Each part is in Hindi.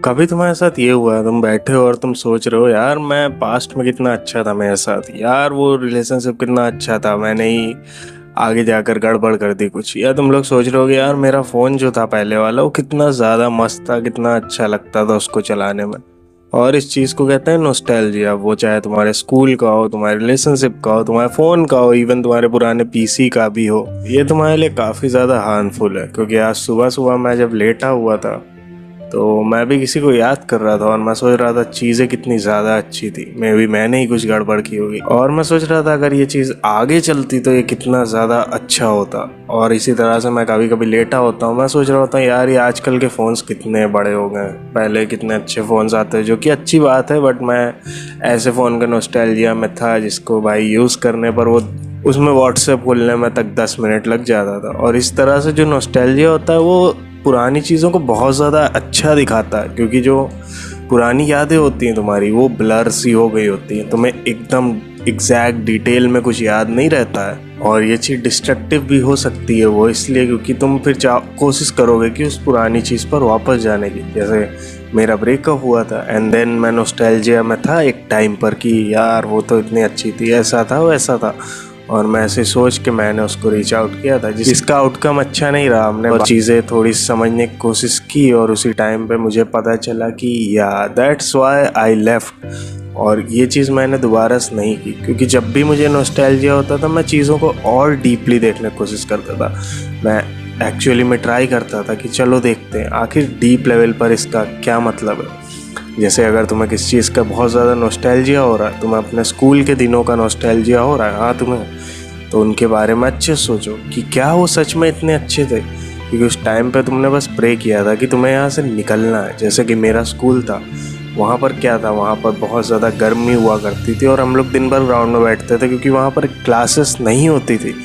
कभी तुम्हारे साथ ये हुआ है, तुम बैठे हो और तुम सोच रहे हो यार मैं पास्ट में कितना अच्छा था मेरे साथ, यार वो रिलेशनशिप कितना अच्छा था, मैंने ही आगे जाकर गड़बड़ कर दी कुछ। या तुम लोग सोच रहे हो कि यार मेरा फ़ोन जो था पहले वाला वो कितना ज़्यादा मस्त था, कितना अच्छा लगता था उसको चलाने में। और इस चीज़ को कहते हैं नॉस्टैल्जिया। वो चाहे तुम्हारे स्कूल का हो, तुम्हारे रिलेशनशिप का हो, तुम्हारे फ़ोन का हो, इवन तुम्हारे पुराने पीसी का भी हो, ये तुम्हारे लिए काफ़ी ज़्यादा हार्मफुल है। क्योंकि आज सुबह सुबह मैं जब लेटा हुआ था तो मैं भी किसी को याद कर रहा था और मैं सोच रहा था चीज़ें कितनी ज़्यादा अच्छी थी। मे भी मैंने ही कुछ गड़बड़ की होगी, और मैं सोच रहा था अगर ये चीज़ आगे चलती तो ये कितना ज़्यादा अच्छा होता। और इसी तरह से मैं कभी कभी लेटा होता हूँ, मैं सोच रहा होता हूँ यार ये आजकल के फ़ोन्स कितने बड़े हो गए हैं, पहले कितने अच्छे फ़ोन्स आते हैं, जो कि अच्छी बात है। बट मैं ऐसे फ़ोन का नॉस्टैल्जिया में था जिसको भाई यूज़ करने पर वो उसमें व्हाट्सएप खोलने में तक 10 मिनट लग जाता था। और इस तरह से जो नॉस्टैल्जिया होता है वो पुरानी चीज़ों को बहुत ज़्यादा अच्छा दिखाता है। क्योंकि जो पुरानी यादें होती हैं तुम्हारी वो ब्लर सी हो गई होती हैं, तुम्हें एकदम एग्जैक्ट डिटेल में कुछ याद नहीं रहता है। और ये चीज़ डिस्ट्रक्टिव भी हो सकती है वो इसलिए क्योंकि तुम फिर कोशिश करोगे कि उस पुरानी चीज़ पर वापस जाने की। जैसे मेरा ब्रेकअप हुआ था एंड देन मैं नॉस्टैल्जिया में था एक टाइम पर कि यार वो तो इतनी अच्छी थी, ऐसा था वैसा था। और मैं ऐसे सोच के मैंने उसको रीच आउट किया था जिसका आउटकम अच्छा नहीं रहा। हमने चीज़ें थोड़ी समझने की कोशिश की और उसी टाइम पे मुझे पता चला कि या दैट्स व्हाई आई लेफ्ट। और ये चीज़ मैंने दोबारा से नहीं की, क्योंकि जब भी मुझे नॉस्टैल्जिया होता था मैं चीज़ों को और डीपली देखने की कोशिश करता था। मैं एक्चुअली में ट्राई करता था कि चलो देखते हैं आखिर डीप लेवल पर इसका क्या मतलब है। जैसे अगर तुम्हें किसी चीज़ का बहुत ज़्यादा नॉस्टैल्जिया हो रहा है, तुम्हें अपने स्कूल के दिनों का नॉस्टैल्जिया हो रहा है, हाँ तुम्हें, तो उनके बारे में अच्छे सोचो कि क्या वो सच में इतने अच्छे थे। क्योंकि उस टाइम पे तुमने बस प्रे किया था कि तुम्हें यहाँ से निकलना है। जैसे कि मेरा स्कूल था, वहाँ पर क्या था, वहाँ पर बहुत ज़्यादा गर्मी हुआ करती थी और हम लोग दिन भर ग्राउंड में बैठते थे क्योंकि वहाँ पर क्लासेस नहीं होती थी।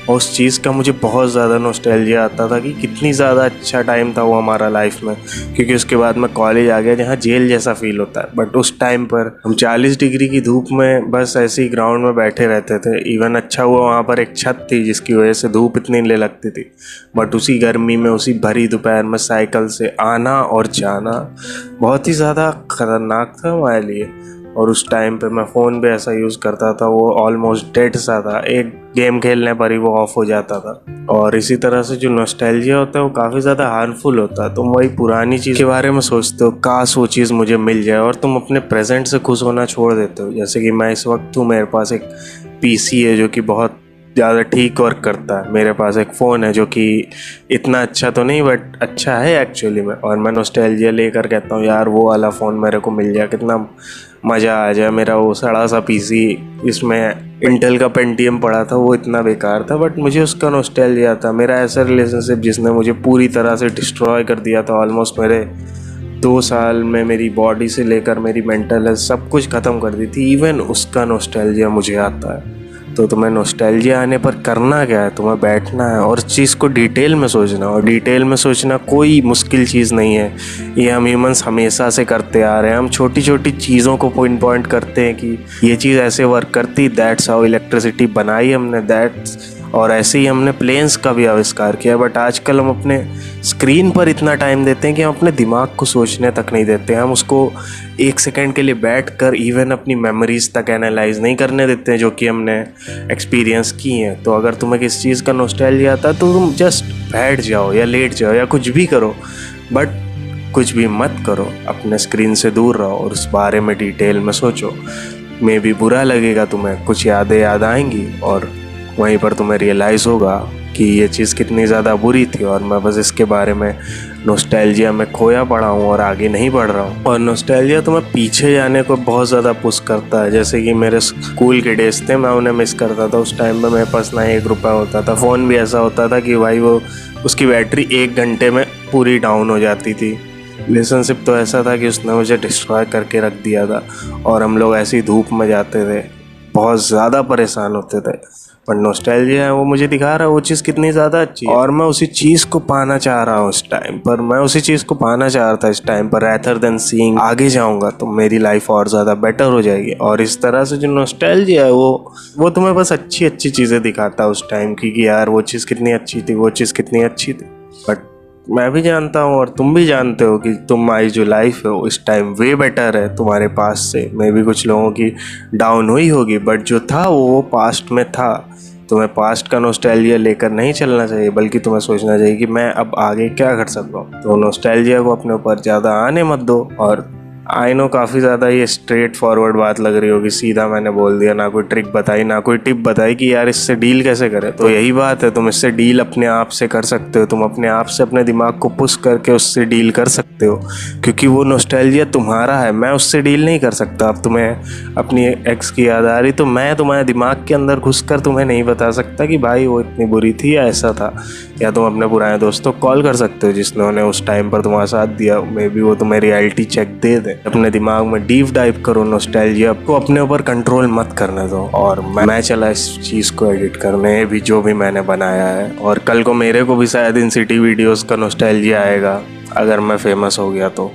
और उस चीज़ का मुझे बहुत ज़्यादा नॉस्टैल्जिया आता था कि कितनी ज़्यादा अच्छा टाइम था वो हमारा लाइफ में। क्योंकि उसके बाद मैं कॉलेज आ गया जहाँ जेल जैसा फील होता है, बट उस टाइम पर हम 40 डिग्री की धूप में बस ऐसे ही ग्राउंड में बैठे रहते थे। इवन अच्छा हुआ वहाँ पर एक छत थी जिसकी वजह से धूप इतनी नहीं लगती थी। बट उसी गर्मी में उसी भरी दोपहर में साइकिल से आना और जाना बहुत ही ज़्यादा ख़तरनाक था हमारे लिए। और उस टाइम पे मैं फ़ोन भी ऐसा यूज़ करता था, वो ऑलमोस्ट डेड सा था, एक गेम खेलने पर ही वो ऑफ हो जाता था। और इसी तरह से जो नॉस्टैल्जिया होता है वो काफ़ी ज़्यादा हार्मफुल होता है। तुम वही पुरानी चीज़ के बारे में सोचते हो, काश वो चीज़ मुझे मिल जाए, और तुम अपने प्रेजेंट से खुश होना छोड़ देते हो। जैसे कि मैं इस वक्त हूँ, मेरे पास एक पीसी है जो कि बहुत ज़्यादा ठीक वर्क करता है, मेरे पास एक फ़ोन है जो कि इतना अच्छा तो नहीं बट अच्छा है एक्चुअली में। और मैं नॉस्टैल्जिया लेकर कहता हूँ यार वो वाला फ़ोन मेरे को मिल जाए, कितना मज़ा आ जाए। मेरा वो सड़ा सा पीसी, इसमें इंटेल का पेंटियम पड़ा था, वो इतना बेकार था बट मुझे उसका नॉस्टैल्जिया था। मेरा ऐसा रिलेशनशिप जिसने मुझे पूरी तरह से डिस्ट्रॉय कर दिया था, ऑलमोस्ट मेरे 2 साल में मेरी बॉडी से लेकर मेरी मेंटल हेल्थ सब कुछ ख़त्म कर दी थी, इवन उसका नॉस्टैल्जिया मुझे आता है। तो तुम्हें नॉस्टैल्जिया आने पर करना क्या है, तुम्हें बैठना है और चीज़ को डिटेल में सोचना। और डिटेल में सोचना कोई मुश्किल चीज़ नहीं है, ये हम ह्यूमंस हमेशा से करते आ रहे हैं। हम छोटी छोटी चीज़ों को पिन पॉइंट करते हैं कि ये चीज़ ऐसे वर्क करती, दैट्स हाउ इलेक्ट्रिसिटी बनाई हमने, दैट्स, और ऐसे ही हमने प्लेन्स का भी आविष्कार किया। बट आजकल हम अपने स्क्रीन पर इतना टाइम देते हैं कि हम अपने दिमाग को सोचने तक नहीं देते हैं। हम उसको 1 सेकंड के लिए बैठ कर इवन अपनी मेमोरीज तक एनालाइज नहीं करने देते हैं जो कि हमने एक्सपीरियंस की हैं। तो अगर तुम्हें किस चीज़ का नॉस्टैल्जिया आता है तो तुम जस्ट बैठ जाओ या लेट जाओ या कुछ भी करो, बट कुछ भी मत करो, अपने स्क्रीन से दूर रहो और उस बारे में डिटेल में सोचो। मे भी बुरा लगेगा तुम्हें, कुछ यादें याद आएंगी और वहीं पर तुम्हें रियलाइज़ होगा कि ये चीज़ कितनी ज़्यादा बुरी थी और मैं बस इसके बारे में नॉस्टैल्जिया में खोया पड़ा हूँ और आगे नहीं बढ़ रहा हूँ। और नॉस्टैल्जिया तुम्हें पीछे जाने को बहुत ज़्यादा पुश करता है। जैसे कि मेरे स्कूल के डेज थे, मैं उन्हें मिस करता था। उस टाइम पे मेरे पास ना 1 रुपया होता था, फ़ोन भी ऐसा होता था कि भाई वो उसकी बैटरी 1 घंटे में पूरी डाउन हो जाती थी। रिलेशनशिप तो ऐसा था कि उसने मुझे डिस्ट्रॉय करके रख दिया था और हम लोग ऐसी धूप में जाते थे, बहुत ज़्यादा परेशान होते थे। पर नॉस्टैल्जिया है वो मुझे दिखा रहा है वो चीज़ कितनी ज़्यादा अच्छी है और मैं उसी चीज़ को पाना चाह रहा हूँ इस टाइम पर। मैं उसी चीज़ को पाना चाह रहा था इस टाइम पर, रेदर देन सीइंग आगे जाऊँगा तो मेरी लाइफ और ज़्यादा बेटर हो जाएगी। और इस तरह से जो नॉस्टैल्जिया है वो तुम्हें बस अच्छी अच्छी चीज़ें दिखाता है उस टाइम की, कि यार वो चीज़ कितनी अच्छी थी, वो चीज़ कितनी अच्छी थी। बट मैं भी जानता हूँ और तुम भी जानते हो कि तुम्हारी जो लाइफ है वो इस टाइम वे बेटर है तुम्हारे पास से। मे भी कुछ लोगों की डाउन हुई होगी, बट जो था वो पास्ट में था। तुम्हें पास्ट का नॉस्टैल्जिया लेकर नहीं चलना चाहिए, बल्कि तुम्हें सोचना चाहिए कि मैं अब आगे क्या कर सकता हूँ। तो नॉस्टैल्जिया को अपने ऊपर ज़्यादा आने मत दो। और आई नो काफ़ी ज़्यादा ये स्ट्रेट फॉरवर्ड बात लग रही होगी, सीधा मैंने बोल दिया, ना कोई ट्रिक बताई ना कोई टिप बताई कि यार इससे डील कैसे करें। तो यही बात है, तुम इससे डील अपने आप से कर सकते हो। तुम अपने आप से अपने दिमाग को पुश करके उससे डील कर सकते हो, क्योंकि वो नॉस्टैल्जिया तुम्हारा है। मैं उससे डील नहीं कर सकता। अब तुम्हें अपनी एक्स की याद आ रही तो मैं तुम्हारे दिमाग के अंदर घुस कर तुम्हें नहीं बता सकता कि भाई वो इतनी बुरी थी या ऐसा था। या तुम अपने पुराने दोस्तों को कॉल कर सकते हो जिन्होंने उस टाइम पर तुम्हारा साथ दिया, मे बी वो तुम्हें रियलिटी चेक दे दे। अपने दिमाग में डीप डाइव करो, नॉस्टैल्जिया को अपने ऊपर कंट्रोल मत करने दो। और मैं चला इस चीज़ को एडिट करने भी, जो भी मैंने बनाया है। और कल को मेरे को भी शायद इन सिटी वीडियोस का नॉस्टैल्जिया आएगा अगर मैं फेमस हो गया तो।